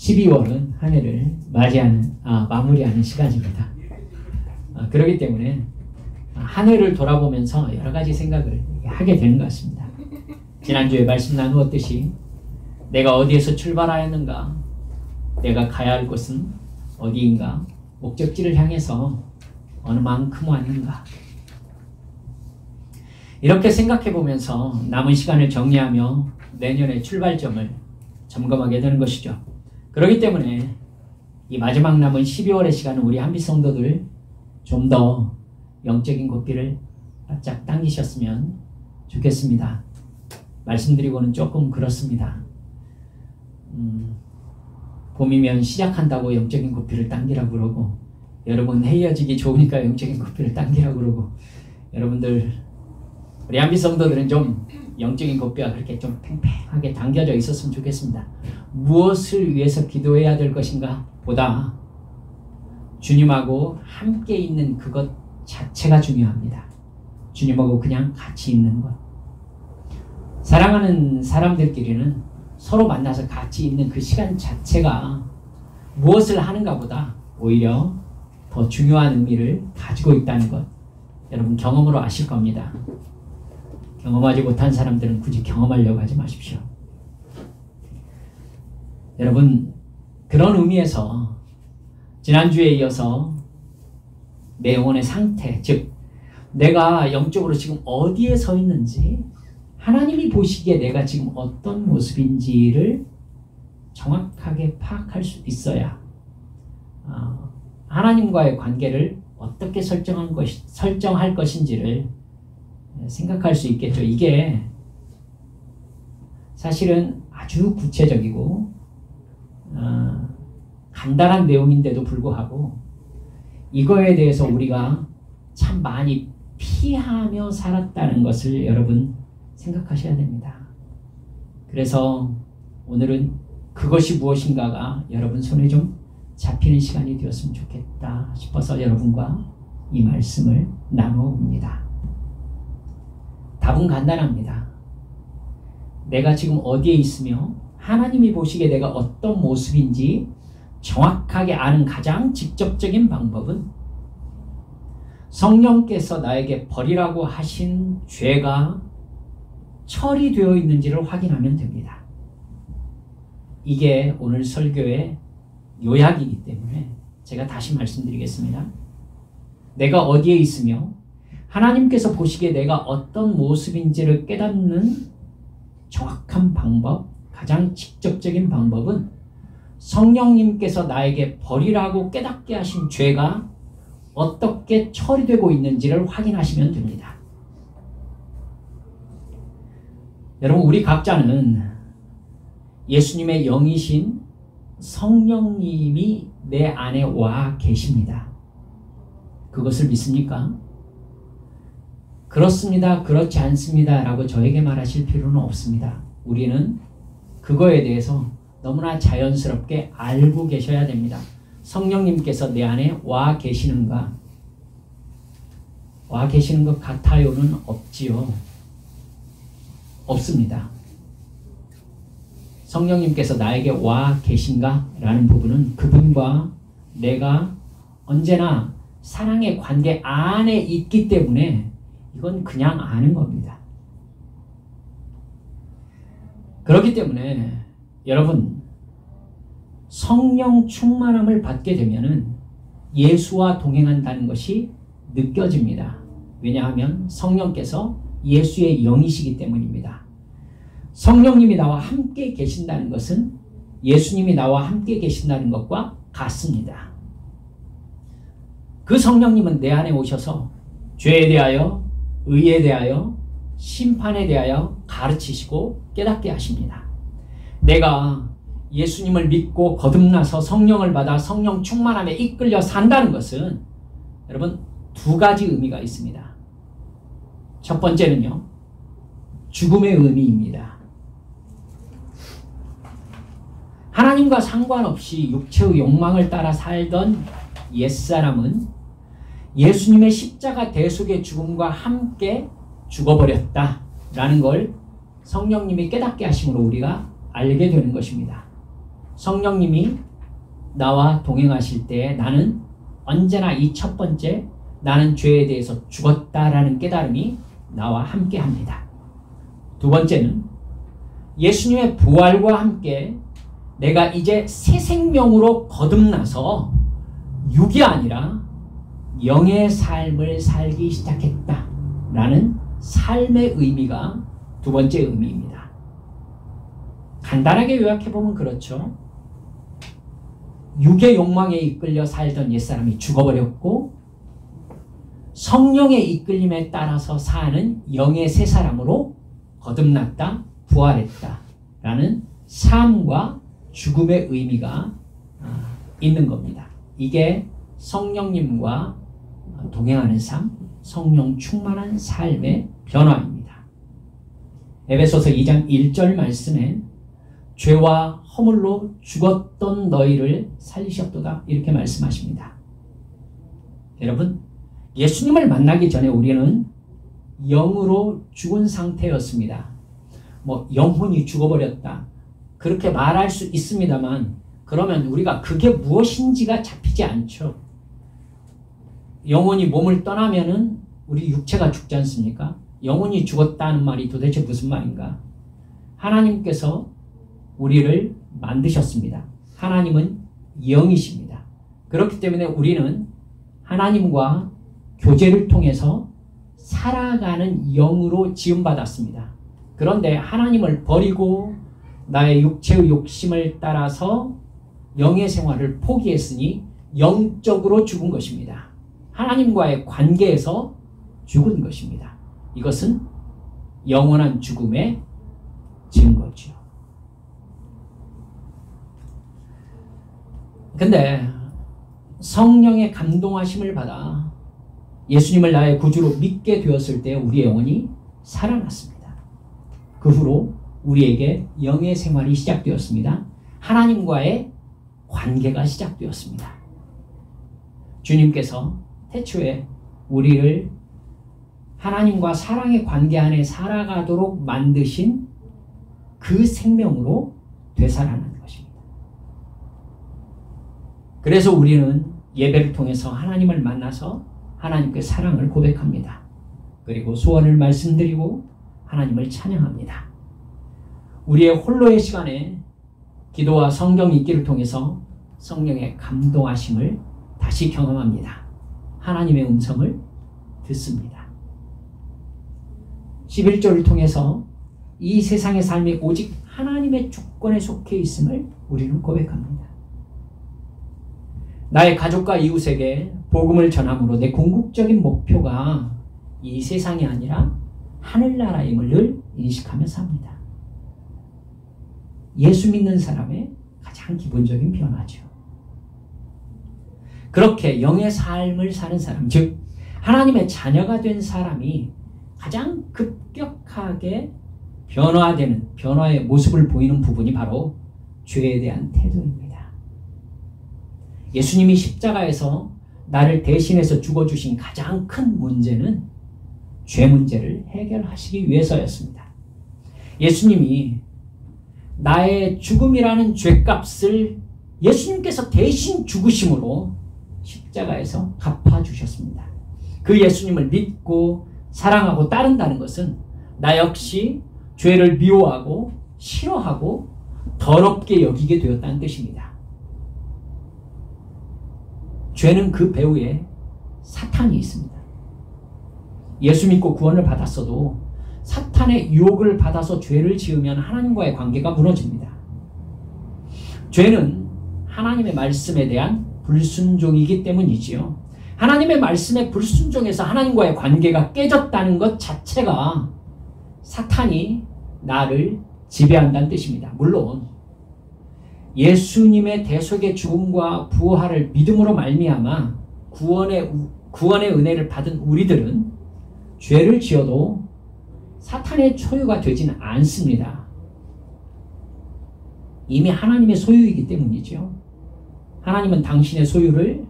12월은 한 해를 마무리하는 시간입니다. 그렇기 때문에 한 해를 돌아보면서 여러 가지 생각을 하게 되는 것 같습니다. 지난주에 말씀 나누었듯이 내가 어디에서 출발하였는가, 내가 가야 할 곳은 어디인가, 목적지를 향해서 어느 만큼 왔는가, 이렇게 생각해 보면서 남은 시간을 정리하며 내년의 출발점을 점검하게 되는 것이죠. 그렇기 때문에 이 마지막 남은 12월의 시간은 우리 한빛 성도들 좀 더 영적인 고삐를 바짝 당기셨으면 좋겠습니다. 말씀드리고는 조금 그렇습니다. 봄이면 시작한다고 영적인 고삐를 당기라고 그러고, 여러분 헤어지기 좋으니까 영적인 고삐를 당기라고 그러고, 여러분들 우리 한빛 성도들은 좀 영적인 고삐가 그렇게 좀 팽팽하게 당겨져 있었으면 좋겠습니다. 무엇을 위해서 기도해야 될 것인가 보다 주님하고 함께 있는 그것 자체가 중요합니다. 주님하고 그냥 같이 있는 것. 사랑하는 사람들끼리는 서로 만나서 같이 있는 그 시간 자체가 무엇을 하는가 보다 오히려 더 중요한 의미를 가지고 있다는 것, 여러분 경험으로 아실 겁니다. 경험하지 못한 사람들은 굳이 경험하려고 하지 마십시오. 여러분, 그런 의미에서 지난주에 이어서 내 영혼의 상태, 즉 내가 영적으로 지금 어디에 서 있는지, 하나님이 보시기에 내가 지금 어떤 모습인지를 정확하게 파악할 수 있어야 하나님과의 관계를 어떻게 설정할 것인지를 생각할 수 있겠죠. 이게 사실은 아주 구체적이고 간단한 내용인데도 불구하고 이거에 대해서 우리가 참 많이 피하며 살았다는 것을 여러분 생각하셔야 됩니다. 그래서 오늘은 그것이 무엇인가가 여러분 손에 좀 잡히는 시간이 되었으면 좋겠다 싶어서 여러분과 이 말씀을 나누어 봅니다. 답은 간단합니다. 내가 지금 어디에 있으며 하나님이 보시기에 내가 어떤 모습인지 정확하게 아는 가장 직접적인 방법은 성령께서 나에게 버리라고 하신 죄가 처리되어 있는지를 확인하면 됩니다. 이게 오늘 설교의 요약이기 때문에 제가 다시 말씀드리겠습니다. 내가 어디에 있으며 하나님께서 보시기에 내가 어떤 모습인지를 깨닫는 정확한 방법, 가장 직접적인 방법은 성령님께서 나에게 버리라고 깨닫게 하신 죄가 어떻게 처리되고 있는지를 확인하시면 됩니다. 여러분, 우리 각자는 예수님의 영이신 성령님이 내 안에 와 계십니다. 그것을 믿습니까? 그렇습니다, 그렇지 않습니다 라고 저에게 말하실 필요는 없습니다. 우리는 그거에 대해서 너무나 자연스럽게 알고 계셔야 됩니다. 성령님께서 내 안에 와 계시는가? 와 계시는 것 같아요는 없지요. 없습니다. 성령님께서 나에게 와 계신가? 라는 부분은 그분과 내가 언제나 사랑의 관계 안에 있기 때문에 이건 그냥 아는 겁니다. 그렇기 때문에 여러분, 성령 충만함을 받게 되면은 예수와 동행한다는 것이 느껴집니다. 왜냐하면 성령께서 예수의 영이시기 때문입니다. 성령님이 나와 함께 계신다는 것은 예수님이 나와 함께 계신다는 것과 같습니다. 그 성령님은 내 안에 오셔서 죄에 대하여, 의에 대하여, 심판에 대하여 가르치시고 깨닫게 하십니다. 내가 예수님을 믿고 거듭나서 성령을 받아 성령 충만함에 이끌려 산다는 것은 여러분 두 가지 의미가 있습니다. 첫 번째는요, 죽음의 의미입니다. 하나님과 상관없이 육체의 욕망을 따라 살던 옛사람은 예수님의 십자가 대속의 죽음과 함께 죽어버렸다라는 걸 성령님이 깨닫게 하심으로 우리가 알게 되는 것입니다. 성령님이 나와 동행하실 때 나는 언제나 이 첫 번째 나는 죄에 대해서 죽었다라는 깨달음이 나와 함께 합니다. 두 번째는 예수님의 부활과 함께 내가 이제 새 생명으로 거듭나서 육이 아니라 영의 삶을 살기 시작했다라는 삶의 의미가 두 번째 의미입니다. 간단하게 요약해보면 그렇죠. 육의 욕망에 이끌려 살던 옛사람이 죽어버렸고 성령의 이끌림에 따라서 사는 영의 새 사람으로 거듭났다, 부활했다라는 삶과 죽음의 의미가 있는 겁니다. 이게 성령님과 동행하는 삶, 성령 충만한 삶의 변화입니다. 에베소서 2장 1절 말씀에 죄와 허물로 죽었던 너희를 살리셨도다 이렇게 말씀하십니다. 여러분, 예수님을 만나기 전에 우리는 영으로 죽은 상태였습니다. 영혼이 죽어버렸다 그렇게 말할 수 있습니다만 그러면 우리가 그게 무엇인지가 잡히지 않죠. 영혼이 몸을 떠나면은 우리 육체가 죽지 않습니까? 영혼이 죽었다는 말이 도대체 무슨 말인가? 하나님께서 우리를 만드셨습니다. 하나님은 영이십니다. 그렇기 때문에 우리는 하나님과 교제를 통해서 살아가는 영으로 지음받았습니다. 그런데 하나님을 버리고 나의 육체의 욕심을 따라서 영의 생활을 포기했으니 영적으로 죽은 것입니다. 하나님과의 관계에서 죽은 것입니다. 이것은 영원한 죽음의 증거죠. 근데 성령의 감동하심을 받아 예수님을 나의 구주로 믿게 되었을 때 우리의 영혼이 살아났습니다. 그 후로 우리에게 영의 생활이 시작되었습니다. 하나님과의 관계가 시작되었습니다. 주님께서 태초에 우리를 하나님과 사랑의 관계 안에 살아가도록 만드신 그 생명으로 되살아나는 것입니다. 그래서 우리는 예배를 통해서 하나님을 만나서 하나님께 사랑을 고백합니다. 그리고 소원을 말씀드리고 하나님을 찬양합니다. 우리의 홀로의 시간에 기도와 성경 읽기를 통해서 성령의 감동하심을 다시 경험합니다. 하나님의 음성을 듣습니다. 11절을 통해서 이 세상의 삶이 오직 하나님의 주권에 속해 있음을 우리는 고백합니다. 나의 가족과 이웃에게 복음을 전함으로 내 궁극적인 목표가 이 세상이 아니라 하늘나라임을 늘 인식하며 삽니다. 예수 믿는 사람의 가장 기본적인 변화죠. 그렇게 영의 삶을 사는 사람, 즉 하나님의 자녀가 된 사람이 가장 급격하게 변화의 모습을 보이는 부분이 바로 죄에 대한 태도입니다. 예수님이 십자가에서 나를 대신해서 죽어주신 가장 큰 문제는 죄 문제를 해결하시기 위해서였습니다. 예수님이 나의 죽음이라는 죄값을 예수님께서 대신 죽으심으로 십자가에서 갚아주셨습니다. 그 예수님을 믿고 사랑하고 따른다는 것은 나 역시 죄를 미워하고 싫어하고 더럽게 여기게 되었다는 뜻입니다. 죄는 그 배후에 사탄이 있습니다. 예수 믿고 구원을 받았어도 사탄의 유혹을 받아서 죄를 지으면 하나님과의 관계가 무너집니다. 죄는 하나님의 말씀에 대한 불순종이기 때문이지요. 하나님의 말씀에 불순종해서 하나님과의 관계가 깨졌다는 것 자체가 사탄이 나를 지배한다는 뜻입니다. 물론 예수님의 대속의 죽음과 부활을 믿음으로 말미암아 구원의 은혜를 받은 우리들은 죄를 지어도 사탄의 소유가 되지는 않습니다. 이미 하나님의 소유이기 때문이죠. 하나님은 당신의 소유를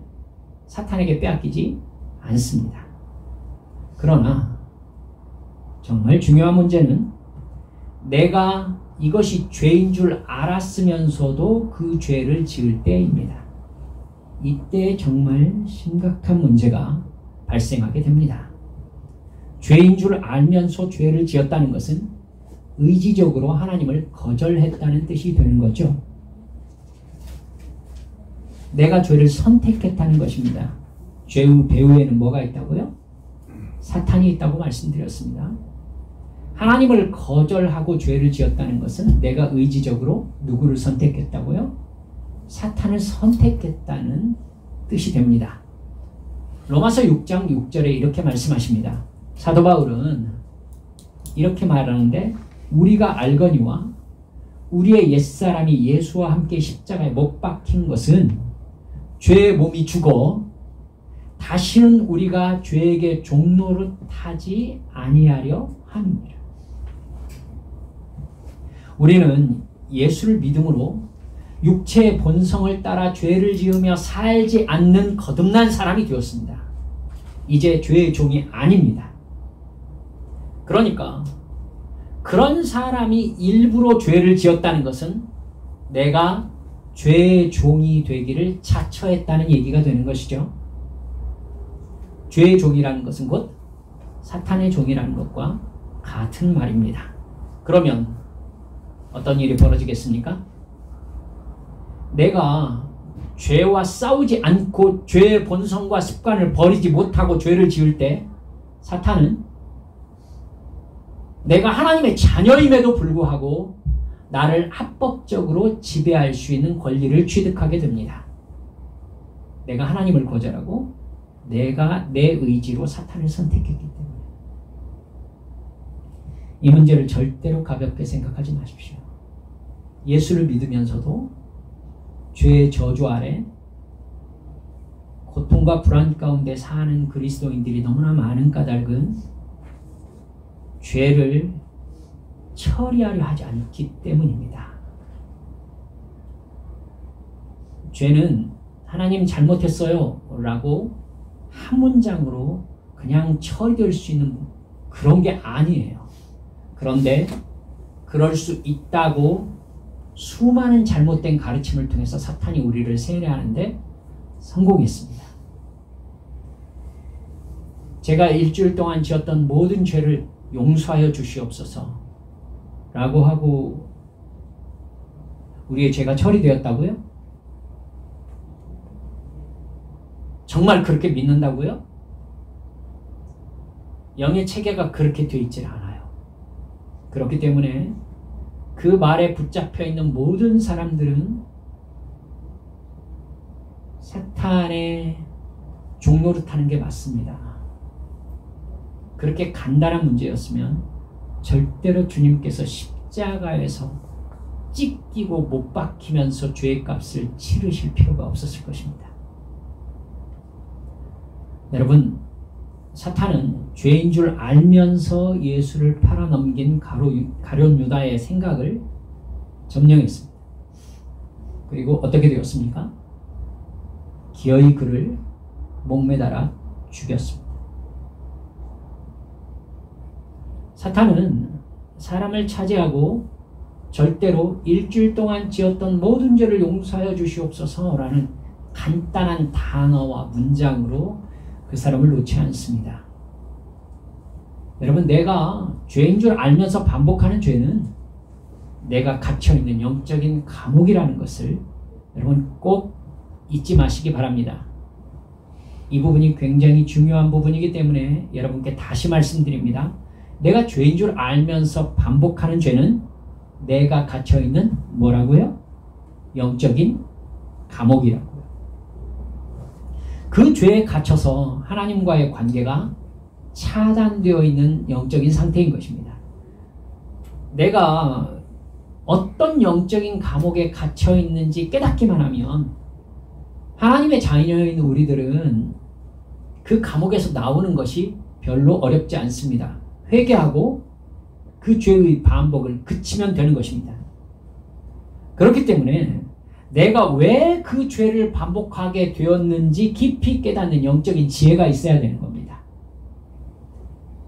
사탄에게 빼앗기지 않습니다. 그러나 정말 중요한 문제는 내가 이것이 죄인 줄 알았으면서도 그 죄를 지을 때입니다. 이때 정말 심각한 문제가 발생하게 됩니다. 죄인 줄 알면서 죄를 지었다는 것은 의지적으로 하나님을 거절했다는 뜻이 되는 거죠. 내가 죄를 선택했다는 것입니다. 죄의 배후에는 뭐가 있다고요? 사탄이 있다고 말씀드렸습니다. 하나님을 거절하고 죄를 지었다는 것은 내가 의지적으로 누구를 선택했다고요? 사탄을 선택했다는 뜻이 됩니다. 로마서 6장 6절에 이렇게 말씀하십니다. 사도 바울은 이렇게 말하는데 우리가 알거니와 우리의 옛사람이 예수와 함께 십자가에 못 박힌 것은 죄의 몸이 죽어 다시는 우리가 죄에게 종노릇하지 아니하려 함이니라. 우리는 예수를 믿음으로 육체의 본성을 따라 죄를 지으며 살지 않는 거듭난 사람이 되었습니다. 이제 죄의 종이 아닙니다. 그러니까 그런 사람이 일부러 죄를 지었다는 것은 내가 죄의 종이 되기를 자처했다는 얘기가 되는 것이죠. 죄의 종이라는 것은 곧 사탄의 종이라는 것과 같은 말입니다. 그러면 어떤 일이 벌어지겠습니까? 내가 죄와 싸우지 않고 죄의 본성과 습관을 버리지 못하고 죄를 지을 때 사탄은 내가 하나님의 자녀임에도 불구하고 나를 합법적으로 지배할 수 있는 권리를 취득하게 됩니다. 내가 하나님을 거절하고 내가 내 의지로 사탄을 선택했기 때문에. 이 문제를 절대로 가볍게 생각하지 마십시오. 예수를 믿으면서도 죄의 저주 아래 고통과 불안 가운데 사는 그리스도인들이 너무나 많은 까닭은 죄를 처리하려 하지 않기 때문입니다. 죄는 하나님 잘못했어요 라고 한 문장으로 그냥 처리될 수 있는 그런 게 아니에요. 그런데 그럴 수 있다고 수많은 잘못된 가르침을 통해서 사탄이 우리를 세뇌하는데 성공했습니다. 제가 일주일 동안 지었던 모든 죄를 용서하여 주시옵소서 라고 하고 우리의 죄가 처리되었다고요? 정말 그렇게 믿는다고요? 영의 체계가 그렇게 되어 있지 않아요. 그렇기 때문에 그 말에 붙잡혀 있는 모든 사람들은 사탄의 종노릇하는 게 맞습니다. 그렇게 간단한 문제였으면 절대로 주님께서 십자가에서 찢기고 못 박히면서 죄의 값을 치르실 필요가 없었을 것입니다. 여러분, 사탄은 죄인 줄 알면서 예수를 팔아넘긴 가룟 유다의 생각을 점령했습니다. 그리고 어떻게 되었습니까? 기어이 그를 목매달아 죽였습니다. 사탄은 사람을 차지하고 절대로 일주일 동안 지었던 모든 죄를 용서하여 주시옵소서라는 간단한 단어와 문장으로 그 사람을 놓지 않습니다. 여러분, 내가 죄인 줄 알면서 반복하는 죄는 내가 갇혀있는 영적인 감옥이라는 것을 여러분 꼭 잊지 마시기 바랍니다. 이 부분이 굉장히 중요한 부분이기 때문에 여러분께 다시 말씀드립니다. 내가 죄인 줄 알면서 반복하는 죄는 내가 갇혀있는 뭐라고요? 영적인 감옥이라고요. 그 죄에 갇혀서 하나님과의 관계가 차단되어 있는 영적인 상태인 것입니다. 내가 어떤 영적인 감옥에 갇혀 있는지 깨닫기만 하면 하나님의 자녀인 우리들은 그 감옥에서 나오는 것이 별로 어렵지 않습니다. 회개하고 그 죄의 반복을 그치면 되는 것입니다. 그렇기 때문에 내가 왜 그 죄를 반복하게 되었는지 깊이 깨닫는 영적인 지혜가 있어야 되는 겁니다.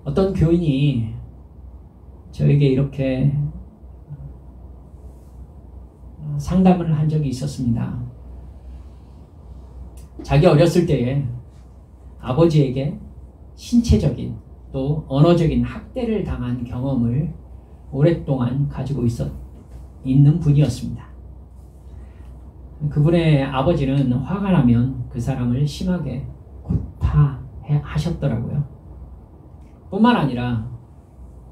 어떤 교인이 저에게 이렇게 상담을 한 적이 있었습니다. 자기 어렸을 때에 아버지에게 신체적인 또 언어적인 학대를 당한 경험을 오랫동안 가지고 있는 분이었습니다. 그분의 아버지는 화가 나면 그 사람을 심하게 구타하셨더라고요. 뿐만 아니라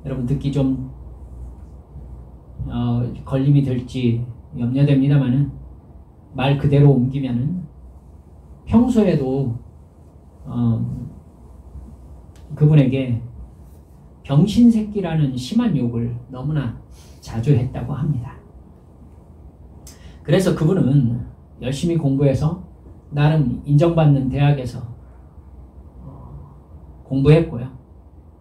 여러분 듣기 좀 걸림이 될지 염려됩니다만은 말 그대로 옮기면은 평소에도 그분에게 병신새끼라는 심한 욕을 너무나 자주 했다고 합니다. 그래서 그분은 열심히 공부해서 나름 인정받는 대학에서 공부했고요.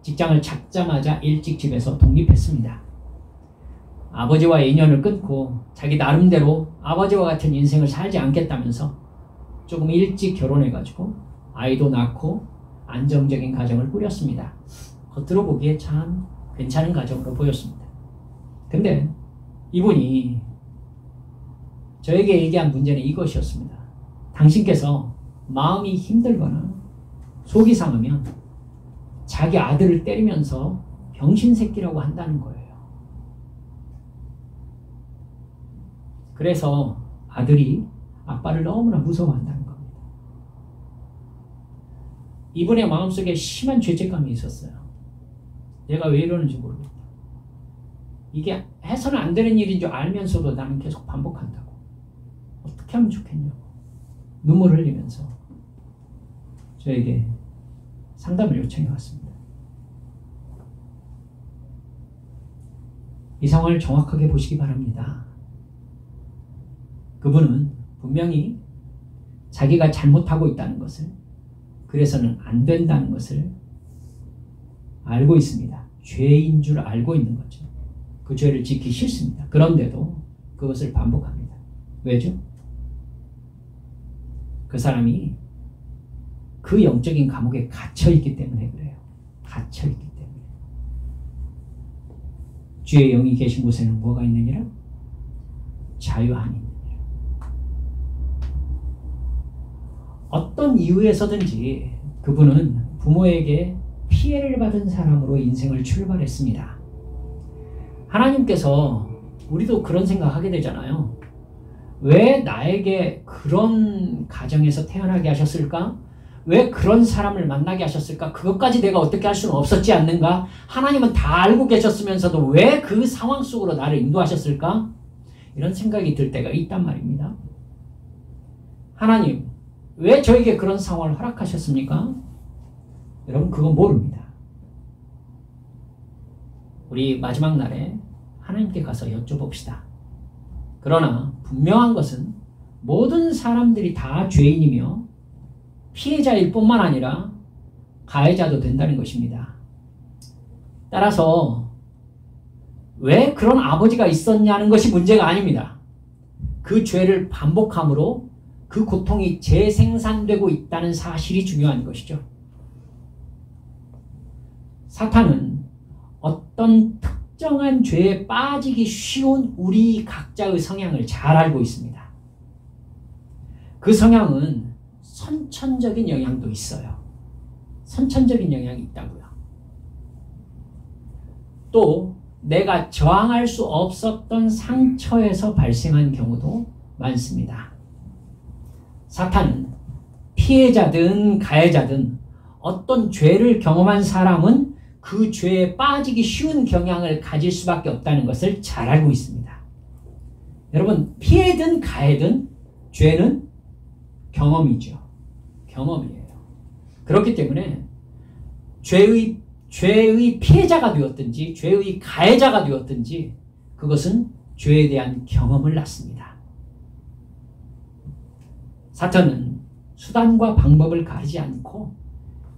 직장을 잡자마자 일찍 집에서 독립했습니다. 아버지와 인연을 끊고 자기 나름대로 아버지와 같은 인생을 살지 않겠다면서 조금 일찍 결혼해가지고 아이도 낳고 안정적인 가정을 꾸렸습니다. 겉으로 보기에 참 괜찮은 가정으로 보였습니다. 근데 이분이 저에게 얘기한 문제는 이것이었습니다. 당신께서 마음이 힘들거나 속이 상하면 자기 아들을 때리면서 병신새끼라고 한다는 거예요. 그래서 아들이 아빠를 너무나 무서워한다는 겁니다. 이분의 마음속에 심한 죄책감이 있었어요. 내가 왜 이러는지 모르겠다. 이게 해서는 안 되는 일인 줄 알면서도 나는 계속 반복한다고. 어떻게 하면 좋겠냐고. 눈물 흘리면서 저에게 상담을 요청해 왔습니다. 이 상황을 정확하게 보시기 바랍니다. 그분은 분명히 자기가 잘못하고 있다는 것을, 그래서는 안 된다는 것을 알고 있습니다. 죄인 줄 알고 있는 거죠. 그 죄를 지키기 싫습니다. 그런데도 그것을 반복합니다. 왜죠? 그 사람이 그 영적인 감옥에 갇혀있기 때문에 그래요. 갇혀있기 때문에. 주의 영이 계신 곳에는 뭐가 있느니라? 자유함이 있느니라. 어떤 이유에서든지 그분은 부모에게 피해를 받은 사람으로 인생을 출발했습니다. 하나님께서 우리도 그런 생각하게 되잖아요. 왜 나에게 그런 가정에서 태어나게 하셨을까? 왜 그런 사람을 만나게 하셨을까? 그것까지 내가 어떻게 할 수는 없었지 않는가? 하나님은 다 알고 계셨으면서도 왜 그 상황 속으로 나를 인도하셨을까? 이런 생각이 들 때가 있단 말입니다. 하나님, 왜 저에게 그런 상황을 허락하셨습니까? 여러분 그건 모릅니다. 우리 마지막 날에 하나님께 가서 여쭤봅시다. 그러나 분명한 것은 모든 사람들이 다 죄인이며 피해자일 뿐만 아니라 가해자도 된다는 것입니다. 따라서 왜 그런 아버지가 있었냐는 것이 문제가 아닙니다. 그 죄를 반복함으로 그 고통이 재생산되고 있다는 사실이 중요한 것이죠. 사탄은 어떤 특정한 죄에 빠지기 쉬운 우리 각자의 성향을 잘 알고 있습니다. 그 성향은 선천적인 영향도 있어요. 선천적인 영향이 있다고요. 또 내가 저항할 수 없었던 상처에서 발생한 경우도 많습니다. 사탄은 피해자든 가해자든 어떤 죄를 경험한 사람은 그 죄에 빠지기 쉬운 경향을 가질 수밖에 없다는 것을 잘 알고 있습니다. 여러분, 피해든 가해든 죄는 경험이죠. 경험이에요. 그렇기 때문에 죄의 피해자가 되었든지 죄의 가해자가 되었든지 그것은 죄에 대한 경험을 낳습니다. 사탄은 수단과 방법을 가리지 않고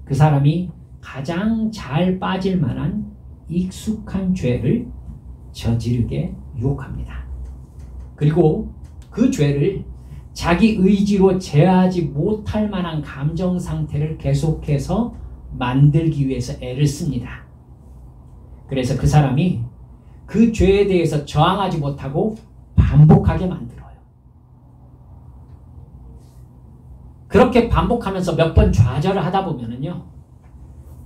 그 사람이 가장 잘 빠질 만한 익숙한 죄를 저지르게 유혹합니다. 그리고 그 죄를 자기 의지로 제어하지 못할 만한 감정 상태를 계속해서 만들기 위해서 애를 씁니다. 그래서 그 사람이 그 죄에 대해서 저항하지 못하고 반복하게 만들어요. 그렇게 반복하면서 몇 번 좌절을 하다 보면은요,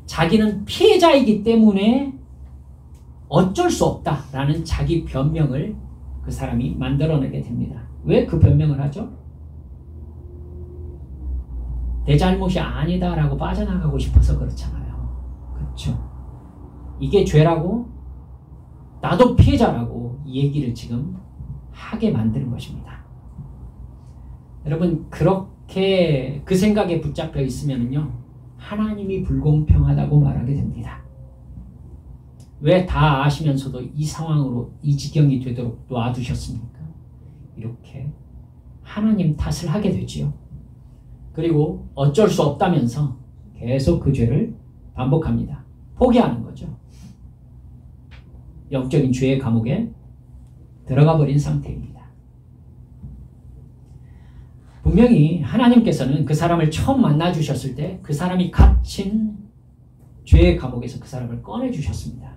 자기는 피해자이기 때문에 어쩔 수 없다라는 자기 변명을 그 사람이 만들어내게 됩니다. 왜 그 변명을 하죠? 내 잘못이 아니다라고 빠져나가고 싶어서 그렇잖아요. 그렇죠? 이게 죄라고? 나도 피해자라고 이 얘기를 지금 하게 만드는 것입니다. 여러분, 그렇게 그 생각에 붙잡혀 있으면요, 하나님이 불공평하다고 말하게 됩니다. 왜 다 아시면서도 이 상황으로 이 지경이 되도록 놔두셨습니까? 이렇게 하나님 탓을 하게 되지요. 그리고 어쩔 수 없다면서 계속 그 죄를 반복합니다. 포기하는 거죠. 영적인 죄의 감옥에 들어가 버린 상태입니다. 분명히 하나님께서는 그 사람을 처음 만나 주셨을 때 그 사람이 갇힌 죄의 감옥에서 그 사람을 꺼내 주셨습니다.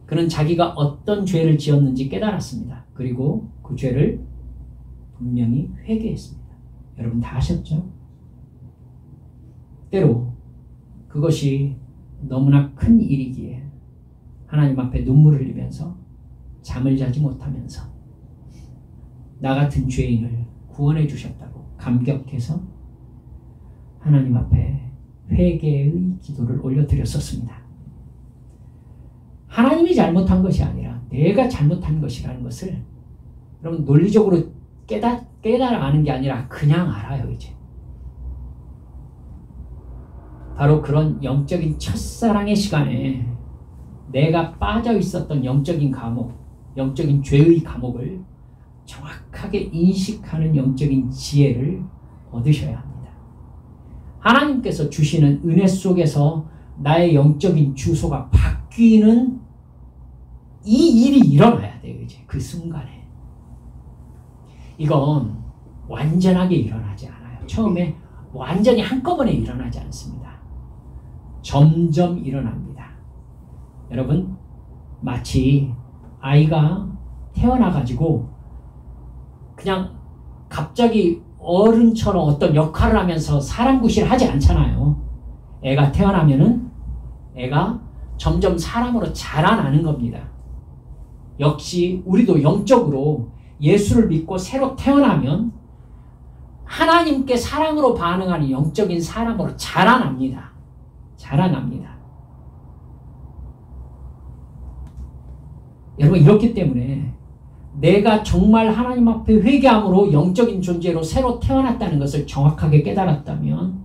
그는 자기가 어떤 죄를 지었는지 깨달았습니다. 그리고 그 죄를 분명히 회개했습니다. 여러분 다 아셨죠? 때로 그것이 너무나 큰 일이기에 하나님 앞에 눈물을 흘리면서 잠을 자지 못하면서 나 같은 죄인을 구원해 주셨다고 감격해서 하나님 앞에 회개의 기도를 올려드렸었습니다. 하나님이 잘못한 것이 아니라 내가 잘못한 것이라는 것을 여러분 논리적으로 깨달아 아는 게 아니라 그냥 알아요. 이제 바로 그런 영적인 첫사랑의 시간에 내가 빠져 있었던 영적인 감옥, 영적인 죄의 감옥을 정확하게 인식하는 영적인 지혜를 얻으셔야 합니다. 하나님께서 주시는 은혜 속에서 나의 영적인 주소가 바뀌는 이 일이 일어나야 돼요. 이제 그 순간에. 이건 완전하게 일어나지 않아요. 처음에 완전히 한꺼번에 일어나지 않습니다. 점점 일어납니다. 여러분, 마치 아이가 태어나가지고 그냥 갑자기 어른처럼 어떤 역할을 하면서 사람 구실을 하지 않잖아요. 애가 태어나면은 애가 점점 사람으로 자라나는 겁니다. 역시 우리도 영적으로 예수를 믿고 새로 태어나면 하나님께 사랑으로 반응하는 영적인 사람으로 자라납니다. 자라납니다. 여러분, 이렇기 때문에 내가 정말 하나님 앞에 회개함으로 영적인 존재로 새로 태어났다는 것을 정확하게 깨달았다면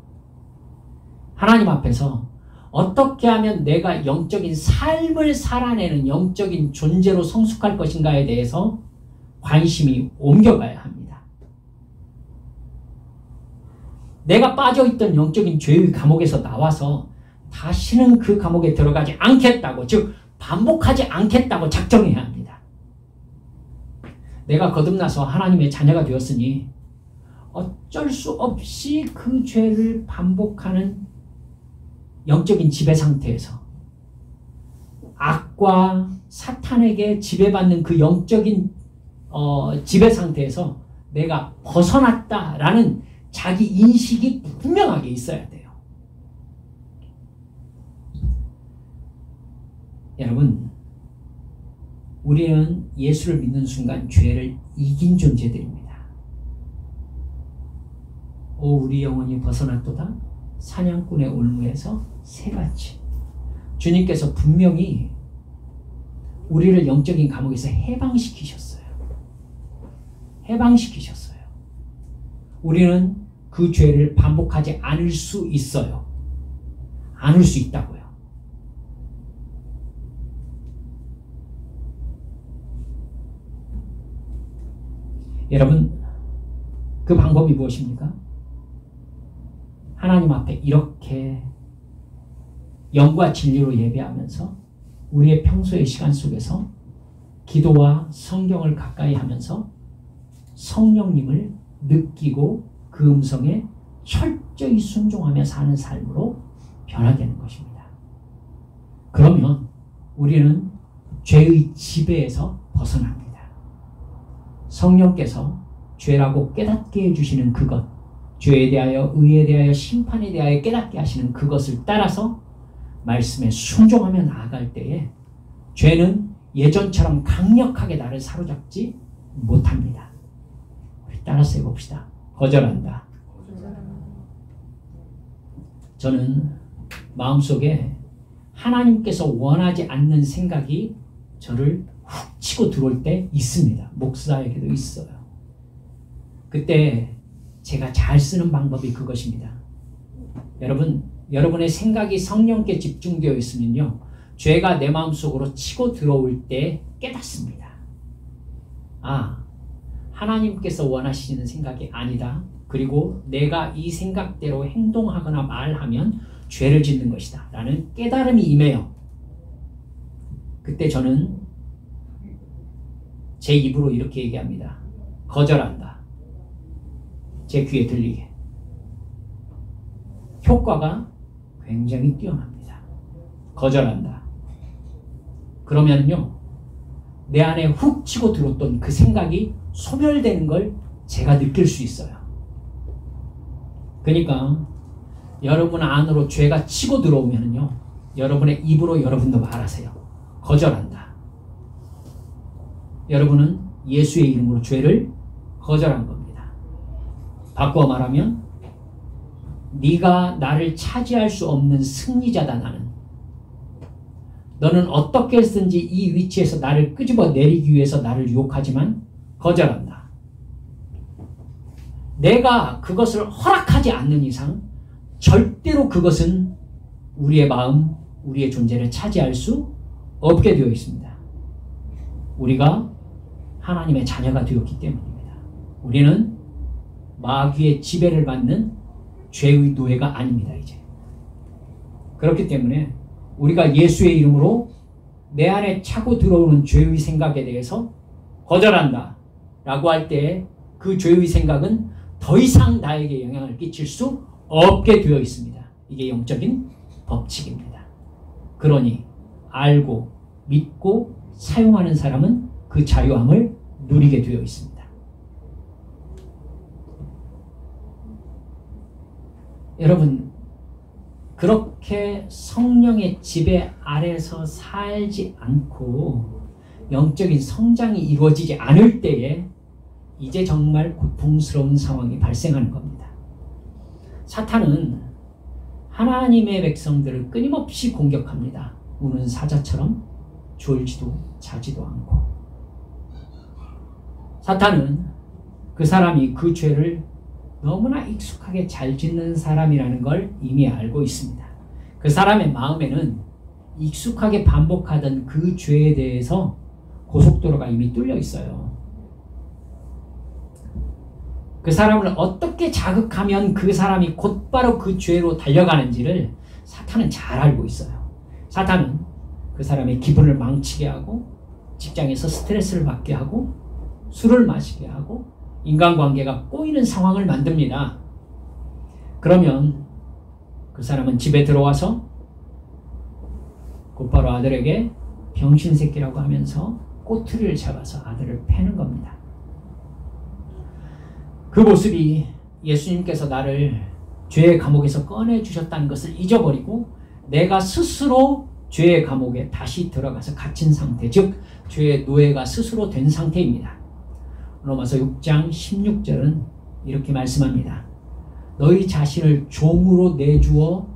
하나님 앞에서 어떻게 하면 내가 영적인 삶을 살아내는 영적인 존재로 성숙할 것인가에 대해서 관심이 옮겨가야 합니다. 내가 빠져있던 영적인 죄의 감옥에서 나와서 다시는 그 감옥에 들어가지 않겠다고, 즉 반복하지 않겠다고 작정해야 합니다. 내가 거듭나서 하나님의 자녀가 되었으니 어쩔 수 없이 그 죄를 반복하는 영적인 지배 상태에서 악과 사탄에게 지배받는 그 영적인 지배 상태에서 내가 벗어났다라는 자기 인식이 분명하게 있어야 돼요. 여러분, 우리는 예수를 믿는 순간 죄를 이긴 존재들입니다. 오, 우리 영혼이 벗어났도다 사냥꾼의 올무에서 새같이. 주님께서 분명히 우리를 영적인 감옥에서 해방시키셨어요. 해방시키셨어요. 우리는 그 죄를 반복하지 않을 수 있어요. 않을 수 있다고요. 여러분, 그 방법이 무엇입니까? 하나님 앞에 이렇게 영과 진리로 예배하면서 우리의 평소의 시간 속에서 기도와 성경을 가까이 하면서 성령님을 느끼고 그 음성에 철저히 순종하며 사는 삶으로 변화되는 것입니다. 그러면 우리는 죄의 지배에서 벗어납니다. 성령께서 죄라고 깨닫게 해주시는 그것, 죄에 대하여, 의에 대하여, 심판에 대하여 깨닫게 하시는 그것을 따라서 말씀에 순종하며 나아갈 때에 죄는 예전처럼 강력하게 나를 사로잡지 못합니다. 우리 따라서 해봅시다. 거절한다. 저는 마음속에 하나님께서 원하지 않는 생각이 저를 훅 치고 들어올 때 있습니다. 목사에게도 있어요. 그때 제가 잘 쓰는 방법이 그것입니다. 여러분의 생각이 성령께 집중되어 있으면요, 죄가 내 마음속으로 치고 들어올 때 깨닫습니다. 아, 하나님께서 원하시는 생각이 아니다. 그리고 내가 이 생각대로 행동하거나 말하면 죄를 짓는 것이다 라는 깨달음이 임해요. 그때 저는 제 입으로 이렇게 얘기합니다. 거절한다. 제 귀에 들리게. 효과가 굉장히 뛰어납니다. 거절한다. 그러면요, 내 안에 훅 치고 들어왔던 그 생각이 소멸되는 걸 제가 느낄 수 있어요. 그러니까 여러분 안으로 죄가 치고 들어오면요, 여러분의 입으로 여러분도 말하세요. 거절한다. 여러분은 예수의 이름으로 죄를 거절한 겁니다. 바꿔 말하면 네가 나를 차지할 수 없는 승리자다. 너는 어떻게 해서든지 이 위치에서 나를 끄집어 내리기 위해서 나를 유혹하지만 거절한다. 내가 그것을 허락하지 않는 이상 절대로 그것은 우리의 마음, 우리의 존재를 차지할 수 없게 되어 있습니다. 우리가 하나님의 자녀가 되었기 때문입니다. 우리는 마귀의 지배를 받는 죄의 노예가 아닙니다. 이제 그렇기 때문에 우리가 예수의 이름으로 내 안에 차고 들어오는 죄의 생각에 대해서 거절한다 라고 할 때 그 죄의 생각은 더 이상 나에게 영향을 끼칠 수 없게 되어 있습니다. 이게 영적인 법칙입니다. 그러니 알고 믿고 사용하는 사람은 그 자유함을 누리게 되어 있습니다. 여러분, 그렇게 성령의 지배 아래서 살지 않고 영적인 성장이 이루어지지 않을 때에 이제 정말 고통스러운 상황이 발생하는 겁니다. 사탄은 하나님의 백성들을 끊임없이 공격합니다. 우는 사자처럼 졸지도 자지도 않고. 사탄은 그 사람이 그 죄를 너무나 익숙하게 잘 짓는 사람이라는 걸 이미 알고 있습니다. 그 사람의 마음에는 익숙하게 반복하던 그 죄에 대해서 고속도로가 이미 뚫려 있어요. 그 사람을 어떻게 자극하면 그 사람이 곧바로 그 죄로 달려가는지를 사탄은 잘 알고 있어요. 사탄은 그 사람의 기분을 망치게 하고, 직장에서 스트레스를 받게 하고, 술을 마시게 하고, 인간관계가 꼬이는 상황을 만듭니다. 그러면 그 사람은 집에 들어와서 곧바로 아들에게 병신새끼라고 하면서 꼬투리를 잡아서 아들을 패는 겁니다. 그 모습이 예수님께서 나를 죄의 감옥에서 꺼내주셨다는 것을 잊어버리고 내가 스스로 죄의 감옥에 다시 들어가서 갇힌 상태, 즉 죄의 노예가 스스로 된 상태입니다. 로마서 6장 16절은 이렇게 말씀합니다. 너희 자신을 종으로 내주어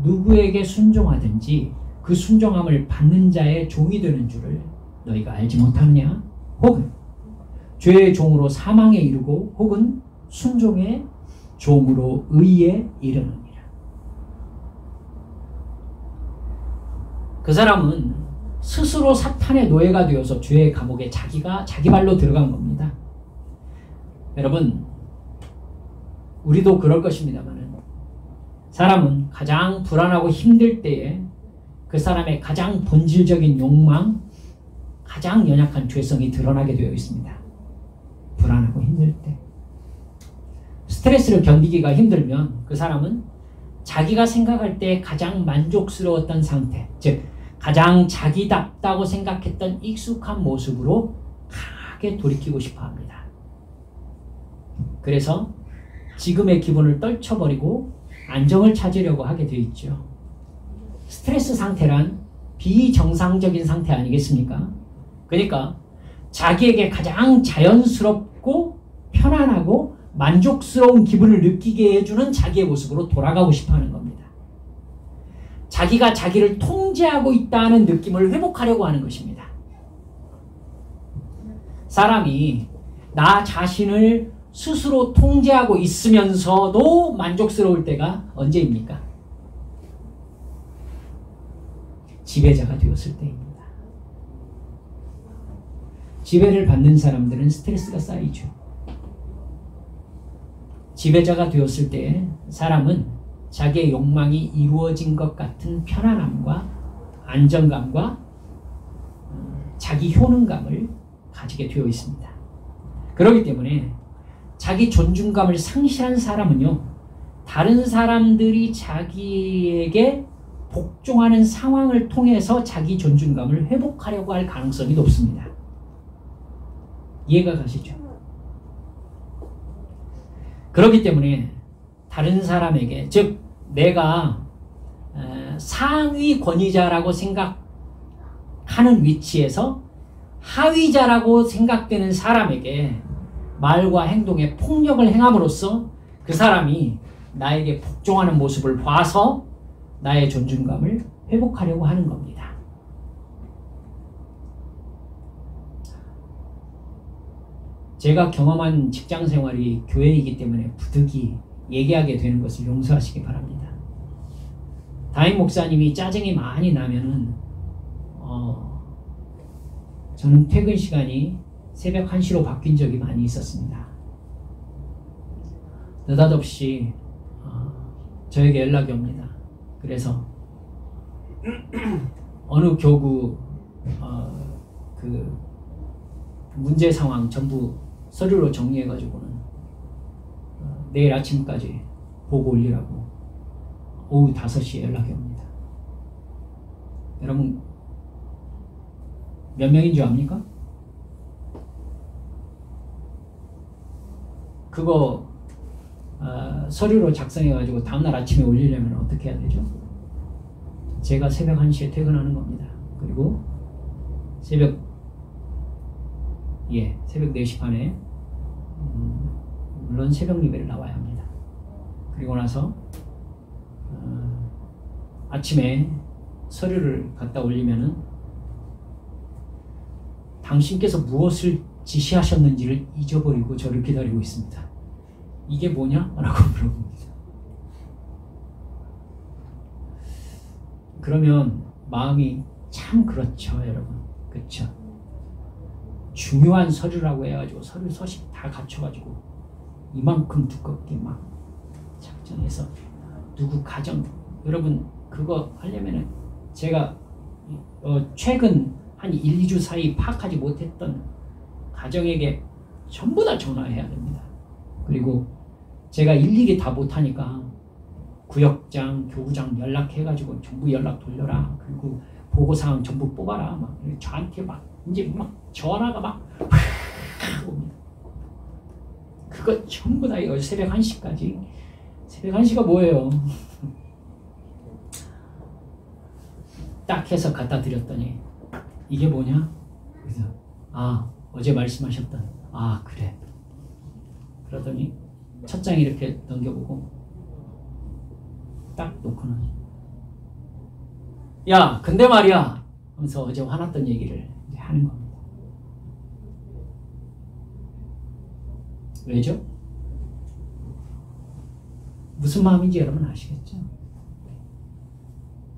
누구에게 순종하든지 그 순종함을 받는 자의 종이 되는 줄을 너희가 알지 못하느냐? 혹은 죄의 종으로 사망에 이르고 혹은 순종의 종으로 의에 이르느니라. 그 사람은 스스로 사탄의 노예가 되어서 죄의 감옥에 자기 발로 들어간 겁니다. 여러분, 우리도 그럴 것입니다만 사람은 가장 불안하고 힘들 때에 그 사람의 가장 본질적인 욕망, 가장 연약한 죄성이 드러나게 되어 있습니다. 불안하고 힘들 때. 스트레스를 견디기가 힘들면 그 사람은 자기가 생각할 때 가장 만족스러웠던 상태, 즉 가장 자기답다고 생각했던 익숙한 모습으로 급하게 돌이키고 싶어 합니다. 그래서 지금의 기분을 떨쳐버리고 안정을 찾으려고 하게 되어 있죠. 스트레스 상태란 비정상적인 상태 아니겠습니까? 그러니까 자기에게 가장 자연스럽고 편안하고 만족스러운 기분을 느끼게 해주는 자기의 모습으로 돌아가고 싶어하는 겁니다. 자기가 자기를 통제하고 있다는 느낌을 회복하려고 하는 것입니다. 사람이 나 자신을 스스로 통제하고 있으면서도 만족스러울 때가 언제입니까? 지배자가 되었을 때입니다. 지배를 받는 사람들은 스트레스가 쌓이죠. 지배자가 되었을 때 사람은 자기의 욕망이 이루어진 것 같은 편안함과 안정감과 자기 효능감을 가지게 되어 있습니다. 그렇기 때문에 자기 존중감을 상실한 사람은요, 다른 사람들이 자기에게 복종하는 상황을 통해서 자기 존중감을 회복하려고 할 가능성이 높습니다. 이해가 가시죠? 그렇기 때문에 다른 사람에게, 즉 내가 상위 권위자라고 생각하는 위치에서 하위자라고 생각되는 사람에게 말과 행동에 폭력을 행함으로써 그 사람이 나에게 복종하는 모습을 봐서 나의 존중감을 회복하려고 하는 겁니다. 제가 경험한 직장 생활이 교회이기 때문에 부득이 얘기하게 되는 것을 용서하시기 바랍니다. 담임 목사님이 짜증이 많이 나면은 저는 퇴근 시간이 새벽 1시로 바뀐 적이 많이 있었습니다. 느닷없이 저에게 연락이 옵니다. 그래서 어느 교구 그 문제 상황 전부 서류로 정리해가지고는 내일 아침까지 보고 올리라고 오후 5시에 연락이 옵니다. 여러분 몇 명인 줄 압니까? 그거 서류로 작성해가지고 다음날 아침에 올리려면 어떻게 해야 되죠? 제가 새벽 1시에 퇴근하는 겁니다. 그리고 새벽 4시 반에 물론 새벽 예배를 나와야 합니다. 그리고 나서 아침에 서류를 갖다 올리면은 당신께서 무엇을 지시하셨는지를 잊어버리고 저를 기다리고 있습니다. 이게 뭐냐? 라고 물어봅니다. 그러면 마음이 참 그렇죠, 여러분. 그렇죠? 중요한 서류라고 해가지고 서류 서식 다 갖춰가지고 이만큼 두껍게 막 작성해서 누구 가정, 여러분 그거 하려면은 제가 최근 한 1, 2주 사이 파악하지 못했던 가정에게 전부 다 전화해야 됩니다. 그리고 제가 일일이 다 못하니까 구역장, 교구장 연락해가지고 전부 연락 돌려라. 그리고 보고사항 전부 뽑아라. 막 저한테 막 이제 막 전화가 막 옵니다. 그거 전부 다 이거 새벽 1시까지. 새벽 1시가 뭐예요? 딱 해서 갖다 드렸더니 이게 뭐냐? 그래서 어제 말씀하셨던 그래. 그러더니 첫 장 이렇게 넘겨보고 딱 놓고는 야 근데 말이야 하면서 어제 화났던 얘기를 이제 하는 겁니다. 왜죠? 무슨 마음인지 여러분 아시겠죠?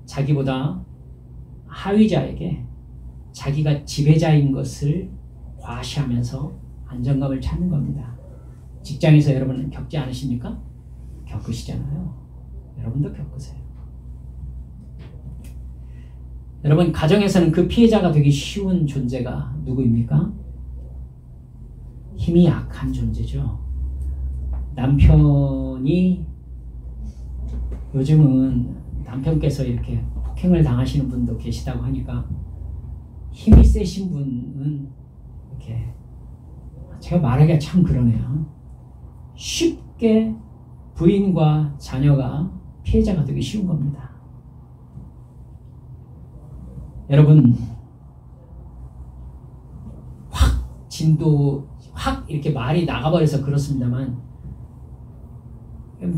자기보다 하위자에게 자기가 지배자인 것을 과시하면서 안정감을 찾는 겁니다. 직장에서 여러분 겪지 않으십니까? 겪으시잖아요. 여러분도 겪으세요. 여러분 가정에서는 그 피해자가 되기 쉬운 존재가 누구입니까? 힘이 약한 존재죠. 남편이 요즘은 남편께서 이렇게 폭행을 당하시는 분도 계시다고 하니까 힘이 세신 분은 이렇게 제가 말하기가 참 그러네요. 쉽게 부인과 자녀가 피해자가 되기 쉬운 겁니다. 여러분, 확 이렇게 말이 나가버려서 그렇습니다만,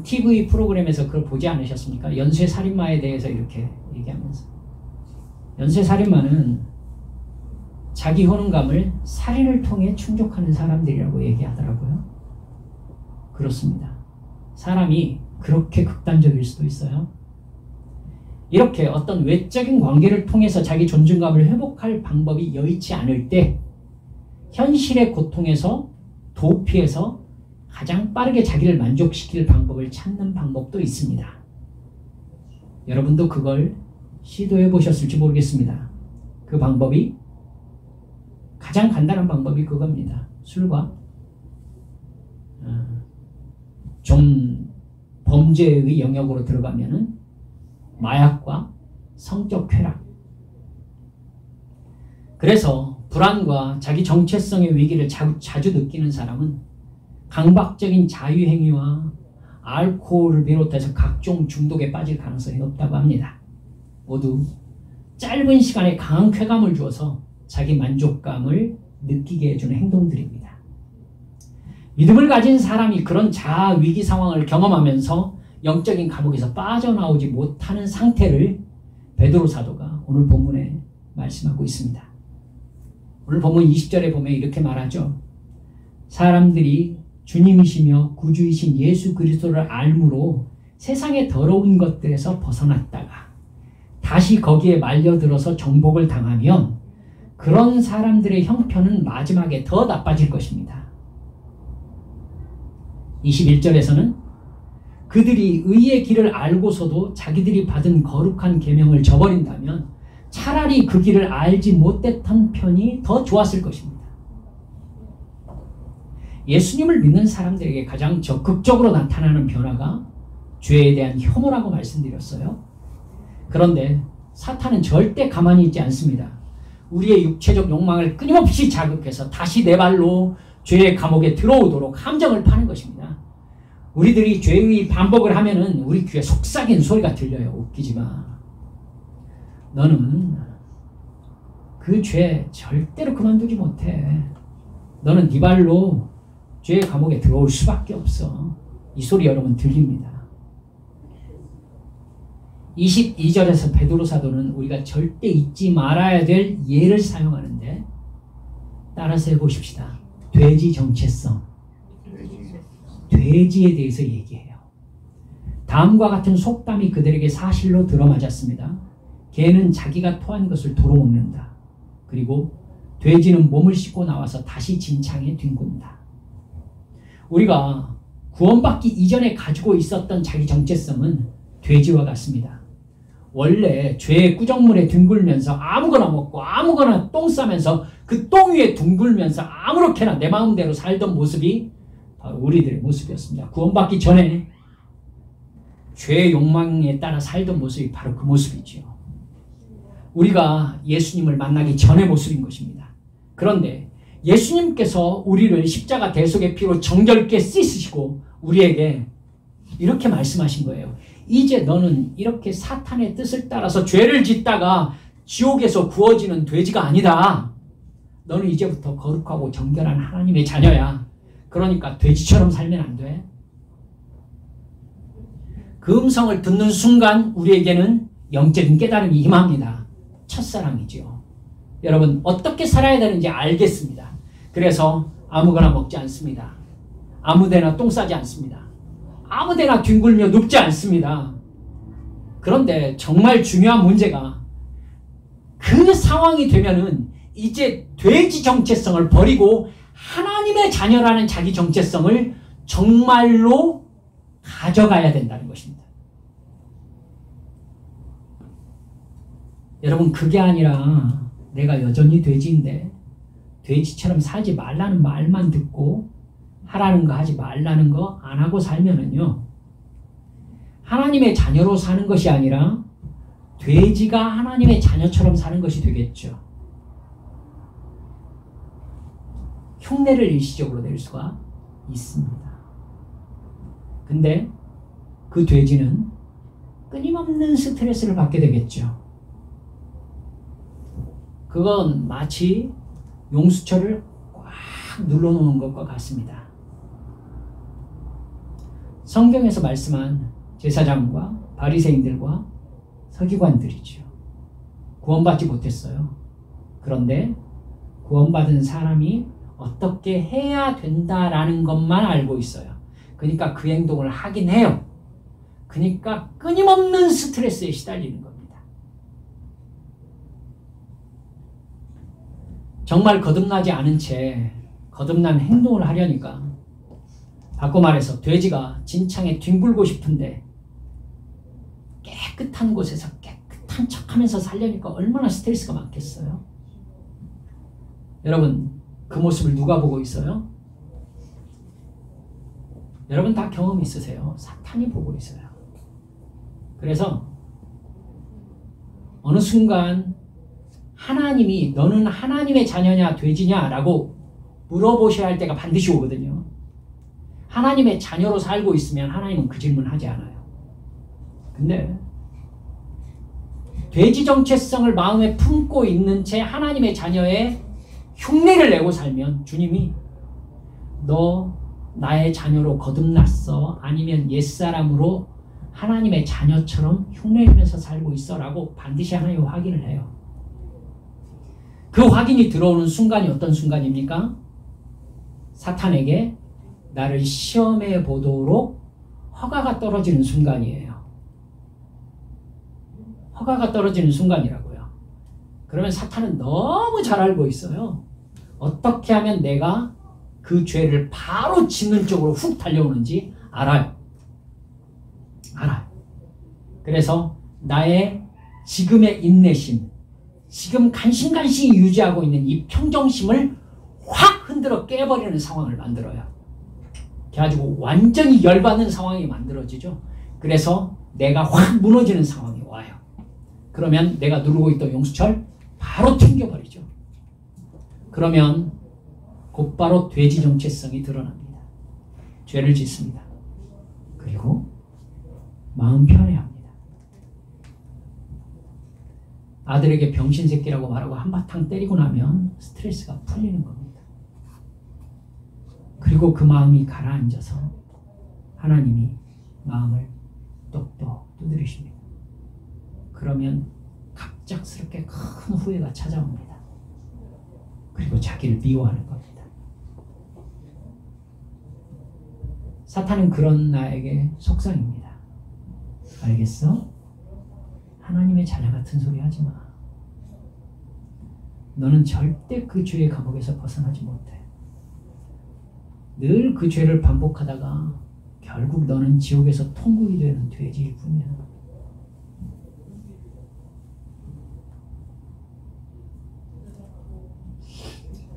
TV 프로그램에서 그걸 보지 않으셨습니까? 연쇄살인마에 대해서 이렇게 얘기하면서, 연쇄살인마는 자기 효능감을 살인을 통해 충족하는 사람들이라고 얘기하더라고요. 그렇습니다. 사람이 그렇게 극단적일 수도 있어요. 이렇게 어떤 외적인 관계를 통해서 자기 존중감을 회복할 방법이 여의치 않을 때 현실의 고통에서 도피해서 가장 빠르게 자기를 만족시킬 방법을 찾는 방법도 있습니다. 여러분도 그걸 시도해 보셨을지 모르겠습니다. 그 방법이 가장 간단한 방법이 그겁니다. 술과 좀 범죄의 영역으로 들어가면은 마약과 성적 쾌락. 그래서 불안과 자기 정체성의 위기를 자주 느끼는 사람은 강박적인 자유행위와 알코올을 비롯해서 각종 중독에 빠질 가능성이 높다고 합니다. 모두 짧은 시간에 강한 쾌감을 주어서 자기 만족감을 느끼게 해주는 행동들입니다. 믿음을 가진 사람이 그런 자아 위기 상황을 경험하면서 영적인 감옥에서 빠져나오지 못하는 상태를 베드로 사도가 오늘 본문에 말씀하고 있습니다. 오늘 본문 20절에 보면 이렇게 말하죠. 사람들이 주님이시며 구주이신 예수 그리스도를 알므로 세상의 더러운 것들에서 벗어났다가 다시 거기에 말려들어서 정복을 당하면 그런 사람들의 형편은 마지막에 더 나빠질 것입니다. 21절에서는 그들이 의의 길을 알고서도 자기들이 받은 거룩한 계명을 저버린다면 차라리 그 길을 알지 못했던 편이 더 좋았을 것입니다. 예수님을 믿는 사람들에게 가장 적극적으로 나타나는 변화가 죄에 대한 혐오라고 말씀드렸어요. 그런데 사탄은 절대 가만히 있지 않습니다. 우리의 육체적 욕망을 끊임없이 자극해서 다시 내 발로 죄의 감옥에 들어오도록 함정을 파는 것입니다. 우리들이 죄의 반복을 하면은 우리 귀에 속삭이는 소리가 들려요. 웃기지 마. 너는 그 죄 절대로 그만두지 못해. 너는 네 발로 죄의 감옥에 들어올 수밖에 없어. 이 소리 여러분 들립니다. 22절에서 베드로 사도는 우리가 절대 잊지 말아야 될 예를 사용하는데 따라서 해보십시다. 돼지 정체성. 돼지에 대해서 얘기해요. 다음과 같은 속담이 그들에게 사실로 들어맞았습니다. 개는 자기가 토한 것을 도로 먹는다. 그리고 돼지는 몸을 씻고 나와서 다시 진창에 뒹군다. 우리가 구원받기 이전에 가지고 있었던 자기 정체성은 돼지와 같습니다. 원래 죄의 꾸정물에 뒹굴면서 아무거나 먹고 아무거나 똥 싸면서 그 똥 위에 둥글면서 아무렇게나 내 마음대로 살던 모습이 바로 우리들의 모습이었습니다. 구원받기 전에 죄의 욕망에 따라 살던 모습이 바로 그 모습이죠. 우리가 예수님을 만나기 전의 모습인 것입니다. 그런데 예수님께서 우리를 십자가 대속의 피로 정결케 씻으시고 우리에게 이렇게 말씀하신 거예요. 이제 너는 이렇게 사탄의 뜻을 따라서 죄를 짓다가 지옥에서 구워지는 돼지가 아니다. 너는 이제부터 거룩하고 정결한 하나님의 자녀야. 그러니까 돼지처럼 살면 안 돼. 그 음성을 듣는 순간 우리에게는 영적인 깨달음이 임합니다. 첫사랑이죠. 여러분 어떻게 살아야 되는지 알겠습니다. 그래서 아무거나 먹지 않습니다. 아무데나 똥 싸지 않습니다. 아무데나 뒹굴며 눕지 않습니다. 그런데 정말 중요한 문제가 그 상황이 되면은 이제 돼지 정체성을 버리고 하나님의 자녀라는 자기 정체성을 정말로 가져가야 된다는 것입니다. 여러분 그게 아니라 내가 여전히 돼지인데 돼지처럼 살지 말라는 말만 듣고 하라는 거 하지 말라는 거 안 하고 살면은요 하나님의 자녀로 사는 것이 아니라 돼지가 하나님의 자녀처럼 사는 것이 되겠죠. 흉내를 일시적으로 낼 수가 있습니다. 근데 그 돼지는 끊임없는 스트레스를 받게 되겠죠. 그건 마치 용수철을 꽉 눌러놓은 것과 같습니다. 성경에서 말씀한 제사장과 바리새인들과 서기관들이죠. 구원받지 못했어요. 그런데 구원받은 사람이 어떻게 해야 된다라는 것만 알고 있어요. 그러니까 그 행동을 하긴 해요. 그러니까 끊임없는 스트레스에 시달리는 겁니다. 정말 거듭나지 않은 채 거듭난 행동을 하려니까, 바꿔 말해서 돼지가 진창에 뒹굴고 싶은데 깨끗한 곳에서 깨끗한 척하면서 살려니까 얼마나 스트레스가 많겠어요. 여러분, 그 모습을 누가 보고 있어요? 여러분 다 경험 있으세요. 사탄이 보고 있어요. 그래서 어느 순간 하나님이 너는 하나님의 자녀냐 돼지냐 라고 물어보셔야 할 때가 반드시 오거든요. 하나님의 자녀로 살고 있으면 하나님은 그 질문 하지 않아요. 근데 돼지 정체성을 마음에 품고 있는 채 하나님의 자녀의 흉내를 내고 살면 주님이 너 나의 자녀로 거듭났어? 아니면 옛사람으로 하나님의 자녀처럼 흉내내면서 살고 있어? 라고 반드시 하나님이 확인을 해요. 그 확인이 들어오는 순간이 어떤 순간입니까? 사탄에게 나를 시험해 보도록 허가가 떨어지는 순간이에요. 허가가 떨어지는 순간이라고요. 그러면 사탄은 너무 잘 알고 있어요. 어떻게 하면 내가 그 죄를 바로 짓는 쪽으로 훅 달려오는지 알아요. 그래서 나의 지금의 인내심, 지금 간신간신히 유지하고 있는 이 평정심을 확 흔들어 깨버리는 상황을 만들어요. 그래가지고 완전히 열받는 상황이 만들어지죠. 그래서 내가 확 무너지는 상황이 와요. 그러면 내가 누르고 있던 용수철 바로 튕겨버리죠. 그러면 곧바로 돼지 정체성이 드러납니다. 죄를 짓습니다. 그리고 마음 편해합니다. 아들에게 병신새끼라고 말하고 한바탕 때리고 나면 스트레스가 풀리는 겁니다. 그리고 그 마음이 가라앉아서 하나님이 마음을 똑똑 두드리십니다. 그러면 갑작스럽게 큰 후회가 찾아옵니다. 그리고 자기를 미워하는 겁니다. 사탄은 그런 나에게 속상입니다. 알겠어? 하나님의 자녀 같은 소리 하지 마. 너는 절대 그 죄의 감옥에서 벗어나지 못해. 늘 그 죄를 반복하다가 결국 너는 지옥에서 통곡이 되는 돼지일 뿐이야.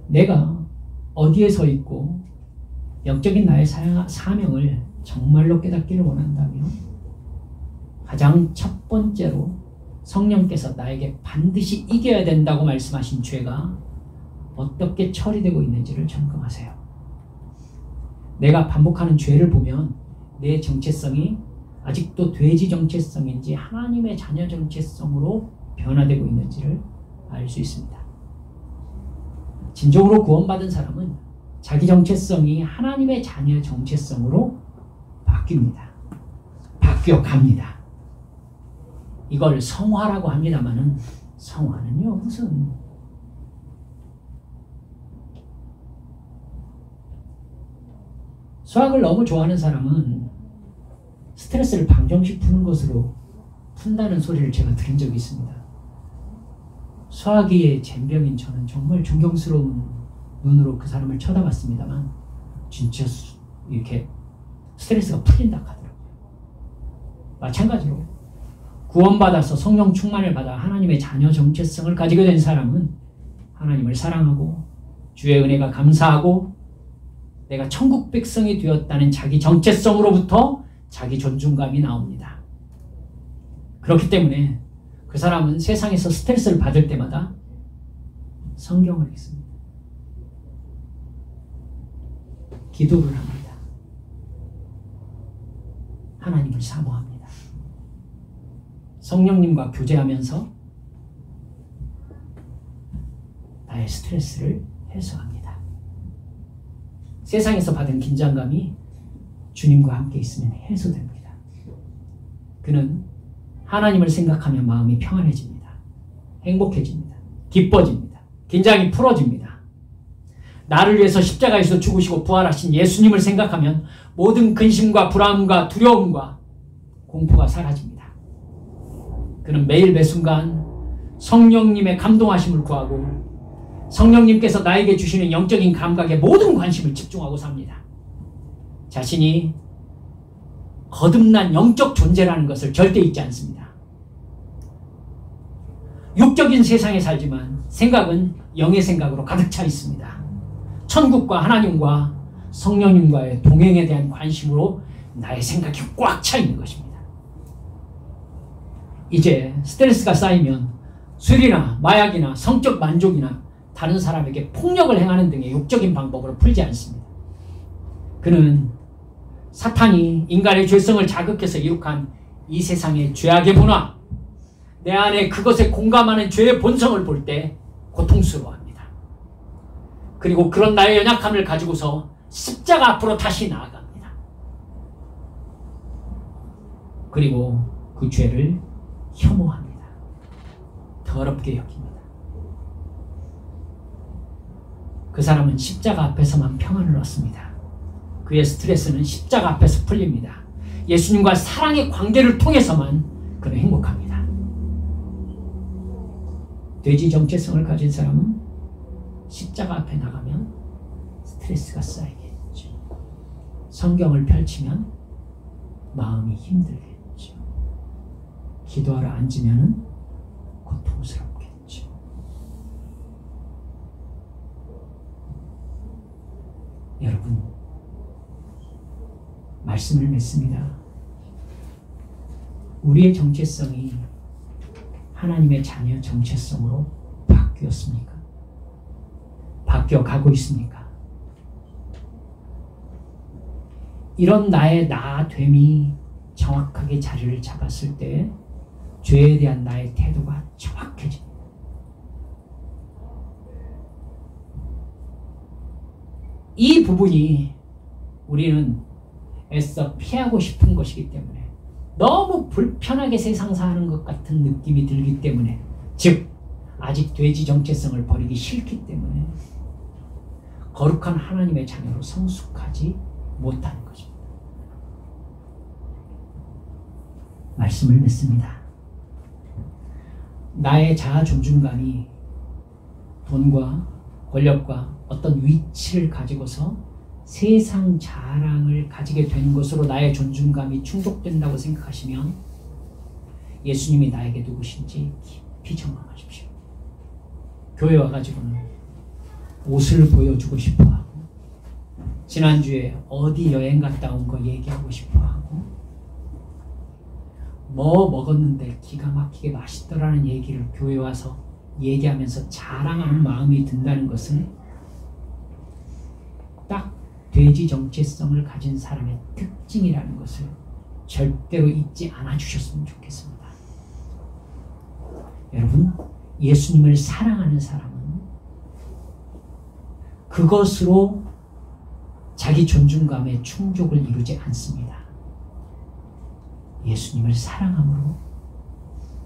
내가 어디에 서 있고 영적인 나의 사명을 정말로 깨닫기를 원한다면 가장 첫 번째로 성령께서 나에게 반드시 이겨야 된다고 말씀하신 죄가 어떻게 처리되고 있는지를 점검하세요. 내가 반복하는 죄를 보면 내 정체성이 아직도 돼지 정체성인지 하나님의 자녀 정체성으로 변화되고 있는지를 알 수 있습니다. 진정으로 구원받은 사람은 자기 정체성이 하나님의 자녀 정체성으로 바뀝니다. 바뀌어갑니다. 이걸 성화라고 합니다마는 성화는요 무슨 수학을 너무 좋아하는 사람은 스트레스를 방정식 푸는 것으로 푼다는 소리를 제가 들은 적이 있습니다. 수학의 젬병인 저는 정말 존경스러운 눈으로 그 사람을 쳐다봤습니다만 진짜 이렇게 스트레스가 풀린다 하더라고요. 마찬가지로 구원받아서 성령 충만을 받아 하나님의 자녀 정체성을 가지게 된 사람은 하나님을 사랑하고 주의 은혜가 감사하고 내가 천국 백성이 되었다는 자기 정체성으로부터 자기 존중감이 나옵니다. 그렇기 때문에 그 사람은 세상에서 스트레스를 받을 때마다 성경을 읽습니다. 기도를 합니다. 하나님을 사모합니다. 성령님과 교제하면서 나의 스트레스를 해소합니다. 세상에서 받은 긴장감이 주님과 함께 있으면 해소됩니다. 그는 하나님을 생각하면 마음이 평안해집니다. 행복해집니다. 기뻐집니다. 긴장이 풀어집니다. 나를 위해서 십자가에서 죽으시고 부활하신 예수님을 생각하면 모든 근심과 불안과 두려움과 공포가 사라집니다. 그는 매일 매순간 성령님의 감동하심을 구하고 성령님께서 나에게 주시는 영적인 감각에 모든 관심을 집중하고 삽니다. 자신이 거듭난 영적 존재라는 것을 절대 잊지 않습니다. 육적인 세상에 살지만 생각은 영의 생각으로 가득 차 있습니다. 천국과 하나님과 성령님과의 동행에 대한 관심으로 나의 생각이 꽉 차 있는 것입니다. 이제 스트레스가 쌓이면 술이나 마약이나 성적 만족이나 다른 사람에게 폭력을 행하는 등의 욕적인 방법으로 풀지 않습니다. 그는 사탄이 인간의 죄성을 자극해서 이룩한 이 세상의 죄악의 문화, 내 안에 그것에 공감하는 죄의 본성을 볼 때 고통스러워합니다. 그리고 그런 나의 연약함을 가지고서 십자가 앞으로 다시 나아갑니다. 그리고 그 죄를 혐오합니다. 더럽게 여깁니다. 그 사람은 십자가 앞에서만 평안을 얻습니다. 그의 스트레스는 십자가 앞에서 풀립니다. 예수님과 사랑의 관계를 통해서만 그는 행복합니다. 돼지 정체성을 가진 사람은 십자가 앞에 나가면 스트레스가 쌓이겠죠. 성경을 펼치면 마음이 힘들겠죠. 기도하러 앉으면 고통스럽겠죠. 여러분, 말씀을 맺습니다. 우리의 정체성이 하나님의 자녀 정체성으로 바뀌었습니까? 바뀌어가고 있습니까? 이런 나의 나됨이 정확하게 자리를 잡았을 때 죄에 대한 나의 태도가 정확해집니다. 이 부분이 우리는 애써 피하고 싶은 것이기 때문에, 너무 불편하게 세상 사는 것 같은 느낌이 들기 때문에, 즉 아직 돼지 정체성을 버리기 싫기 때문에 거룩한 하나님의 자녀로 성숙하지 못하는 것입니다. 말씀을 맺습니다. 나의 자아 존중감이 돈과 권력과 어떤 위치를 가지고서 세상 자랑을 가지게 되는 것으로 나의 존중감이 충족된다고 생각하시면 예수님이 나에게 누구신지 깊이 점검하십시오. 교회 와가지고는 옷을 보여주고 싶어하고, 지난주에 어디 여행 갔다 온 거 얘기하고 싶어하고, 뭐 먹었는데 기가 막히게 맛있더라는 얘기를 교회 와서 얘기하면서 자랑하는 마음이 든다는 것은 딱 돼지 정체성을 가진 사람의 특징이라는 것을 절대로 잊지 않아 주셨으면 좋겠습니다. 여러분, 예수님을 사랑하는 사람은 그것으로 자기 존중감의 충족을 이루지 않습니다. 예수님을 사랑함으로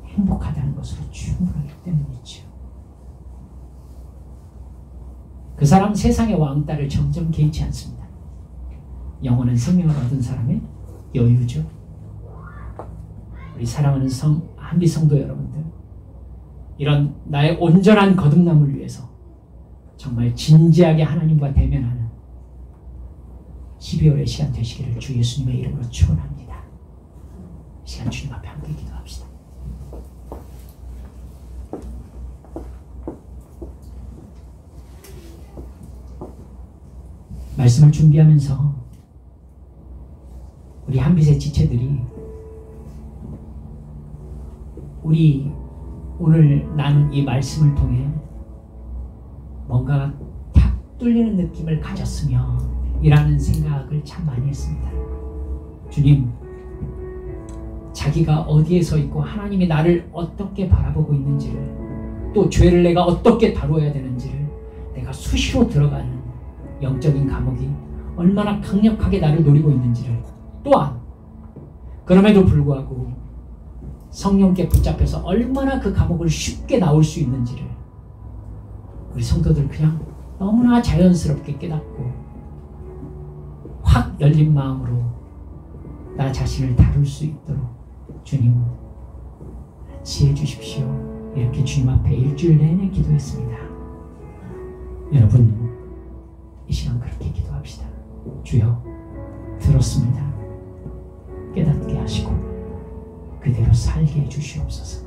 행복하다는 것으로 충분하기 때문이죠. 그 사람 세상의 왕따를 점점 개의치 않습니다. 영원한 생명을 얻은 사람의 여유죠. 우리 사랑하는 한비 성도 여러분들, 이런 나의 온전한 거듭남을 위해서 정말 진지하게 하나님과 대면하는 12월의 시간 되시기를 주 예수님의 이름으로 축원합니다. 시간 주님 앞에 함께 기도합시다. 말씀을 준비하면서 우리 한빛의 지체들이 우리 오늘 나눈 이 말씀을 통해 뭔가 탁 뚫리는 느낌을 가졌으며 이라는 생각을 참 많이 했습니다. 주님, 자기가 어디에 서 있고 하나님이 나를 어떻게 바라보고 있는지를, 또 죄를 내가 어떻게 다루어야 되는지를 내가 수시로 들어가는 영적인 감옥이 얼마나 강력하게 나를 노리고 있는지를, 또한 그럼에도 불구하고 성령께 붙잡혀서 얼마나 그 감옥을 쉽게 나올 수 있는지를 우리 성도들 그냥 너무나 자연스럽게 깨닫고 확 열린 마음으로 나 자신을 다룰 수 있도록 주님 지혜 주십시오. 이렇게 주님 앞에 일주일 내내 기도했습니다. 여러분, 이 시간 그렇게 기도합시다. 주여, 들었습니다. 깨닫게 하시고 그대로 살게 해주시옵소서.